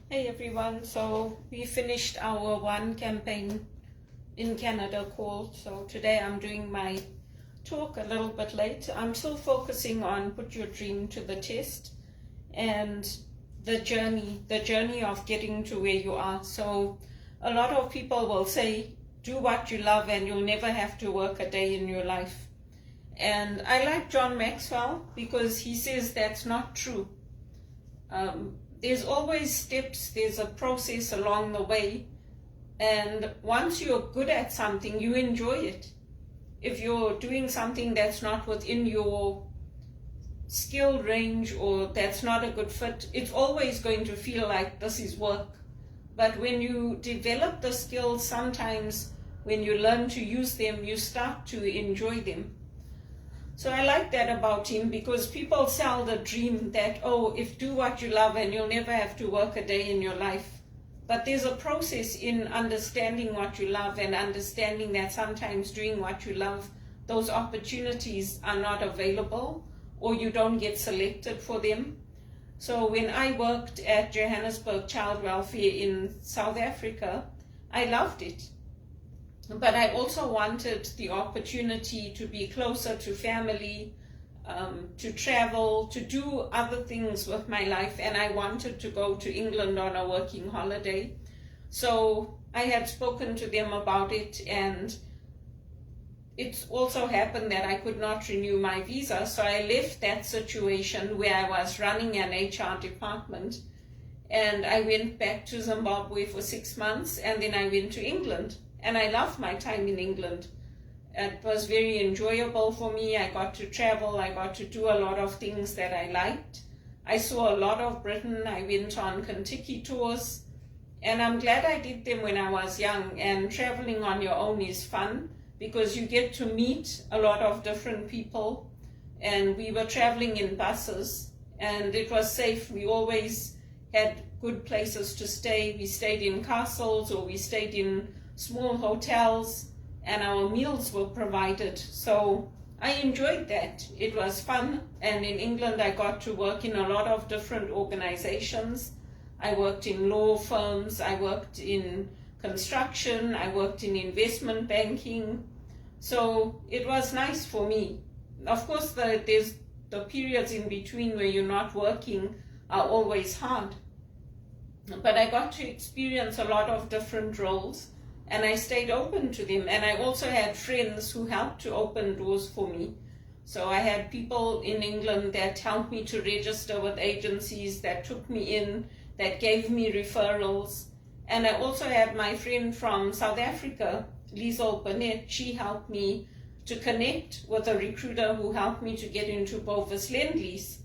Hey everyone, so we finished our one campaign in Canada call. So today I'm doing my talk a little bit late. I'm still focusing on put your dream to the test and the journey of getting to where you are. So a lot of people will say, do what you love and you'll never have to work a day in your life. And I like John Maxwell because he says that's not true. There's always steps, there's a process along the way, and once you're good at something, you enjoy it. If you're doing something that's not within your skill range or that's not a good fit, it's always going to feel like this is work. But when you develop the skills, sometimes when you learn to use them, you start to enjoy them. So I like that about him, because people sell the dream that, oh, if do what you love and you'll never have to work a day in your life. But there's a process in understanding what you love and understanding that sometimes doing what you love, those opportunities are not available or you don't get selected for them. So when I worked at Johannesburg Child Welfare in South Africa, I loved it. But I also wanted the opportunity to be closer to family, to travel, to do other things with my life, and I wanted to go to England on a working holiday. So I had spoken to them about it, and it also happened that I could not renew my visa, so I left that situation where I was running an HR department, and I went back to Zimbabwe for 6 months, and then I went to England. And I loved my time in England. It was very enjoyable for me. I got to travel. I got to do a lot of things that I liked. I saw a lot of Britain. I went on Kentucky tours. And I'm glad I did them when I was young. And traveling on your own is fun because you get to meet a lot of different people. And we were traveling in buses. And it was safe. We always had good places to stay. We stayed in castles or we stayed in small hotels, and our meals were provided. So I enjoyed that. It was fun. And in England, I got to work in a lot of different organizations. I worked in law firms, I worked in construction, I worked in investment banking. So it was nice for me. Of course, there's the periods in between where you're not working are always hard. But I got to experience a lot of different roles, and I stayed open to them. And I also had friends who helped to open doors for me. So I had people in England that helped me to register with agencies, that took me in, that gave me referrals. And I also had my friend from South Africa, Liesl Burnett. She helped me to connect with a recruiter who helped me to get into Bovis Lend-Lease.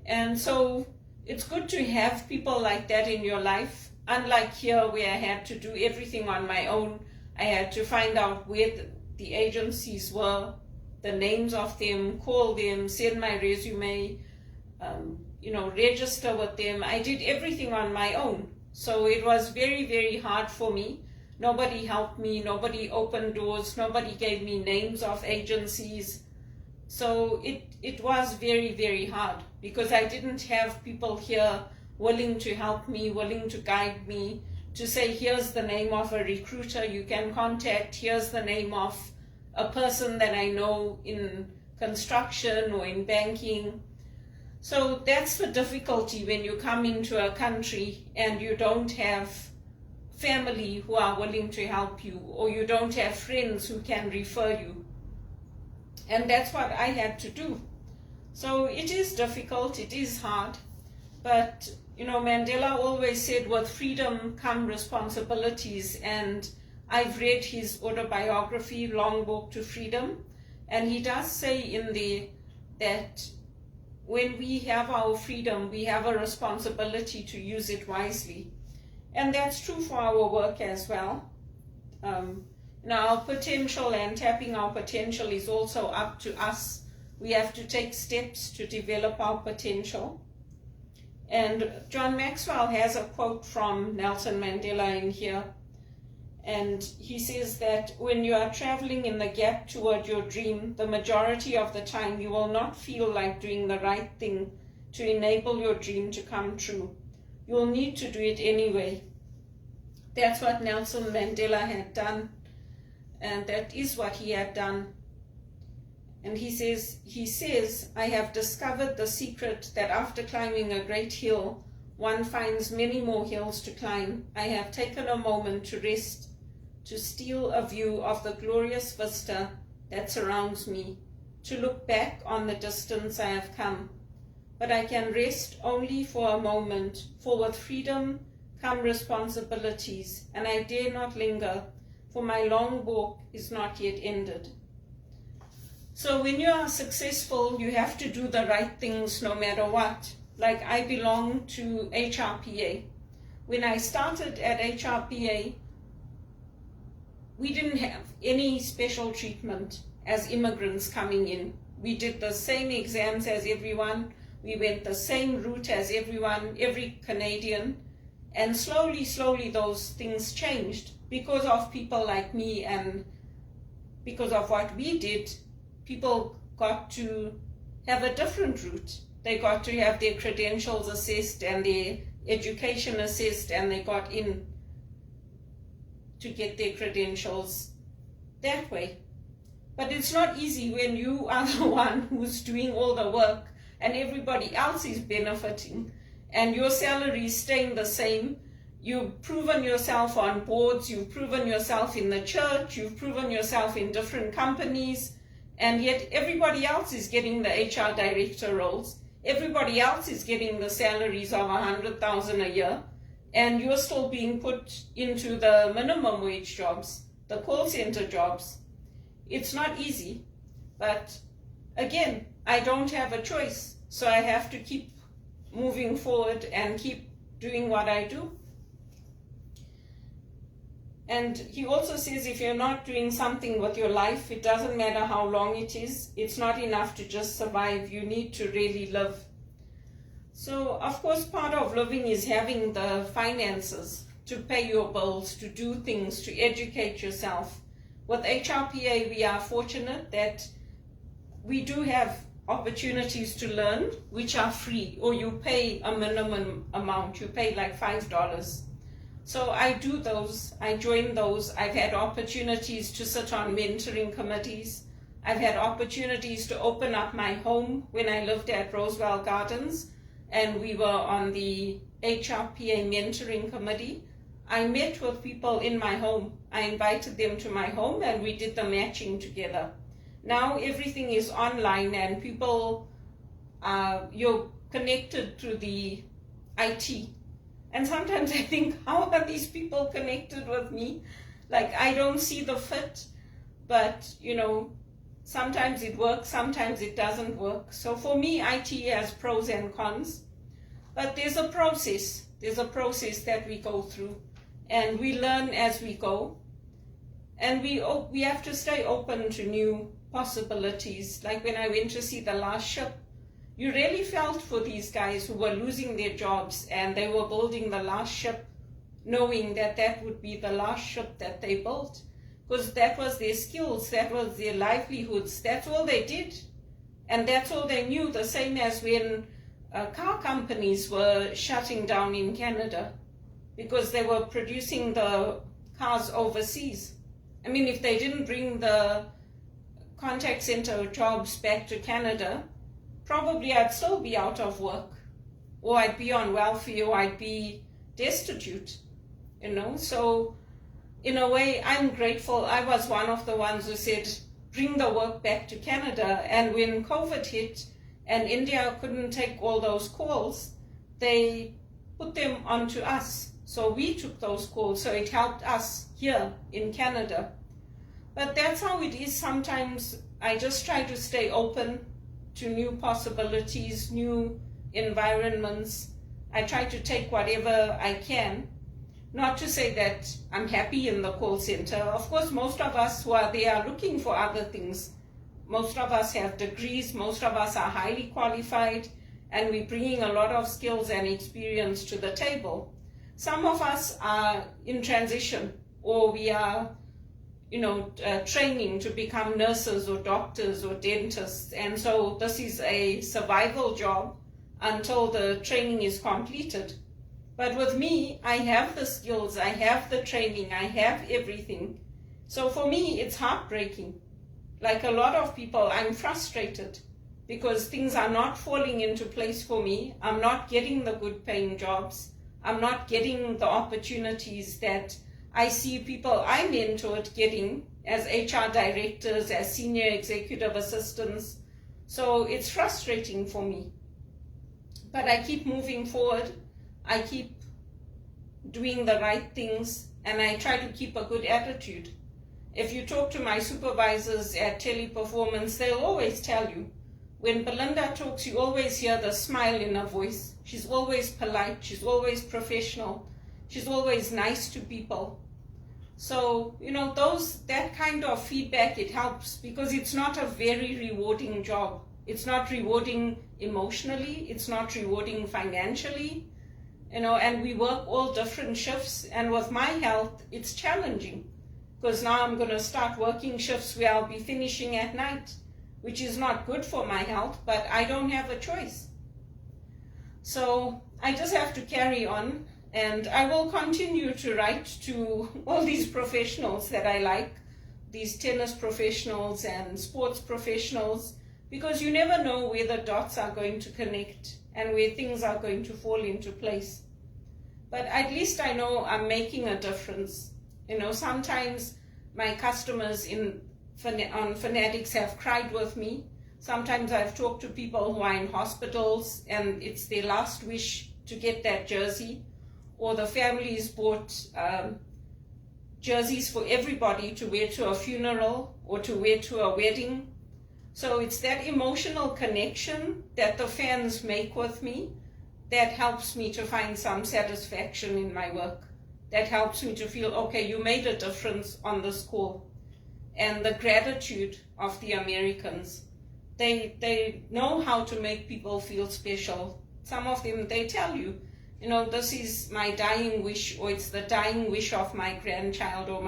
And so it's good to have people like that in your life. Unlike here, where I had to do everything on my own, I had to find out where the agencies were, the names of them, call them, send my resume, register with them. I did everything on my own. So it was very, very hard for me. Nobody helped me, nobody opened doors, nobody gave me names of agencies. So it was very, very hard because I didn't have people here willing to help me, willing to guide me, to say, here's the name of a recruiter you can contact, here's the name of a person that I know in construction or in banking. So that's the difficulty when you come into a country and you don't have family who are willing to help you, or you don't have friends who can refer you. And that's what I had to do. So it is difficult, it is hard, but Mandela always said with freedom come responsibilities, and I've read his autobiography, Long Walk to Freedom, and he does say in there that when we have our freedom, we have a responsibility to use it wisely. And that's true for our work as well. Our potential and tapping our potential is also up to us. We have to take steps to develop our potential. And John Maxwell has a quote from Nelson Mandela in here. And he says that when you are traveling in the gap toward your dream, the majority of the time you will not feel like doing the right thing to enable your dream to come true. you'll need to do it anyway. That's what Nelson Mandela had done, and that is what he had done. And he says, I have discovered the secret that after climbing a great hill, one finds many more hills to climb. I have taken a moment to rest, to steal a view of the glorious vista that surrounds me, to look back on the distance I have come. But I can rest only for a moment, for with freedom come responsibilities, and I dare not linger, for my long walk is not yet ended. So when you are successful, you have to do the right things no matter what. Like I belong to HRPA. When I started at HRPA, we didn't have any special treatment as immigrants coming in. We did the same exams as everyone. We went the same route as everyone, every Canadian. And slowly those things changed because of people like me, and because of what we did. People got to have a different route. They got to have their credentials assessed and their education assessed, and they got in to get their credentials that way. But it's not easy when you are the one who's doing all the work and everybody else is benefiting and your salary is staying the same. You've proven yourself on boards, you've proven yourself in the church, you've proven yourself in different companies, and yet everybody else is getting the HR director roles. Everybody else is getting the salaries of $100,000 a year, and you're still being put into the minimum wage jobs, the call center jobs. It's not easy, but again, I don't have a choice, so I have to keep moving forward and keep doing what I do. And he also says if you're not doing something with your life, it doesn't matter how long it is, it's not enough to just survive, you need to really live. So of course part of living is having the finances to pay your bills, to do things, to educate yourself. With HRPA we are fortunate that we do have opportunities to learn which are free, or you pay a minimum amount, you pay like $5. So I do those, I join those. I've had opportunities to sit on mentoring committees. I've had opportunities to open up my home when I lived at Rosewell Gardens and we were on the HRPA mentoring committee. I met with people in my home. I invited them to my home and we did the matching together. Now everything is online and people, you're connected through the IT. And sometimes I think, how are these people connected with me? Like, I don't see the fit, but, you know, sometimes it works, sometimes it doesn't work. So for me, IT has pros and cons, but there's a process. There's a process that we go through, and we learn as we go. And we have to stay open to new possibilities. Like when I went to see the last ship, you really felt for these guys who were losing their jobs and they were building the last ship, knowing that that would be the last ship that they built, because that was their skills, that was their livelihoods, that's all they did. And that's all they knew, the same as when car companies were shutting down in Canada because they were producing the cars overseas. I mean, if they didn't bring the contact center jobs back to Canada, probably I'd still be out of work, or I'd be on welfare, or I'd be destitute, you know. So in a way, I'm grateful. I was one of the ones who said, bring the work back to Canada. And when COVID hit and India couldn't take all those calls, they put them onto us. So we took those calls, so it helped us here in Canada. But that's how it is sometimes. I just try to stay open to new possibilities, new environments. I try to take whatever I can. Not to say that I'm happy in the call center. Of course, most of us who are there are looking for other things. Most of us have degrees, most of us are highly qualified, and we're bringing a lot of skills and experience to the table. Some of us are in transition, or we are training to become nurses or doctors or dentists. And so this is a survival job until the training is completed. But with me, I have the skills, I have the training, I have everything. So for me, it's heartbreaking. Like a lot of people, I'm frustrated because things are not falling into place for me. I'm not getting the good paying jobs. I'm not getting the opportunities that I see people I mentored getting as HR directors, as senior executive assistants. So it's frustrating for me. But I keep moving forward. I keep doing the right things, and I try to keep a good attitude. If you talk to my supervisors at Teleperformance, they'll always tell you, when Belinda talks, you always hear the smile in her voice. She's always polite, she's always professional, she's always nice to people. So, that kind of feedback, it helps because it's not a very rewarding job. It's not rewarding emotionally, it's not rewarding financially, and we work all different shifts. And with my health, it's challenging because now I'm going to start working shifts where I'll be finishing at night, which is not good for my health, but I don't have a choice. So I just have to carry on, and I will continue to write to all these professionals that I like, these tennis professionals and sports professionals, because you never know where the dots are going to connect and where things are going to fall into place. But at least I know I'm making a difference. Sometimes my customers on Fanatics have cried with me. Sometimes I've talked to people who are in hospitals and it's their last wish to get that jersey, or the families bought jerseys for everybody to wear to a funeral or to wear to a wedding. So it's that emotional connection that the fans make with me that helps me to find some satisfaction in my work. That helps me to feel, okay, you made a difference on this call. And the gratitude of the Americans. They know how to make people feel special. Some of them, they tell you, this is my dying wish, or it's the dying wish of my grandchild, or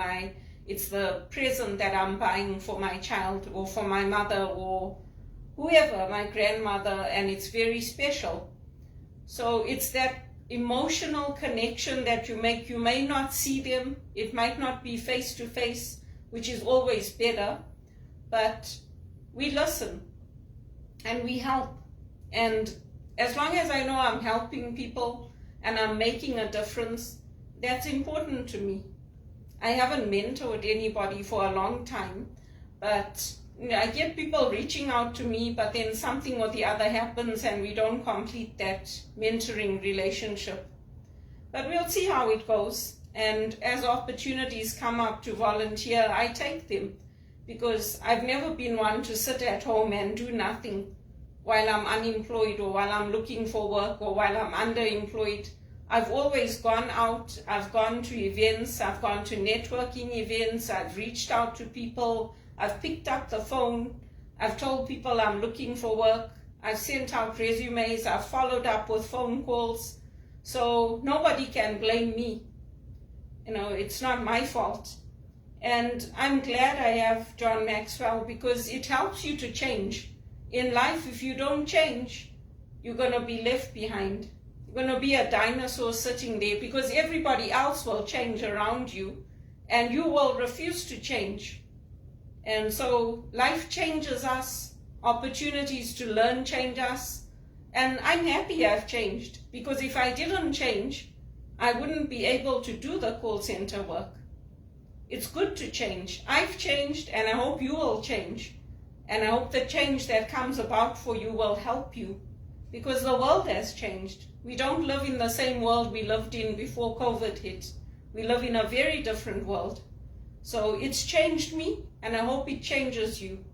it's the present that I'm buying for my child, or for my mother, or whoever, my grandmother, and it's very special. So it's that emotional connection that you make. You may not see them, it might not be face to face, which is always better, but we listen and we help. And as long as I know I'm helping people and I'm making a difference, that's important to me. I haven't mentored anybody for a long time, but I get people reaching out to me, but then something or the other happens and we don't complete that mentoring relationship. But we'll see how it goes. And as opportunities come up to volunteer, I take them, because I've never been one to sit at home and do nothing while I'm unemployed, or while I'm looking for work, or while I'm underemployed. I've always gone out, I've gone to events, I've gone to networking events, I've reached out to people, I've picked up the phone, I've told people I'm looking for work, I've sent out resumes, I've followed up with phone calls. So nobody can blame me. It's not my fault. And I'm glad I have John Maxwell, because it helps you to change. In life, if you don't change, you're going to be left behind. You're going to be a dinosaur sitting there, because everybody else will change around you and you will refuse to change. And so life changes us, opportunities to learn change us. And I'm happy I've changed, because if I didn't change, I wouldn't be able to do the call center work. It's good to change. I've changed, and I hope you will change. And I hope the change that comes about for you will help you, because the world has changed. We don't live in the same world we lived in before COVID hit. We live in a very different world. So it's changed me, and I hope it changes you.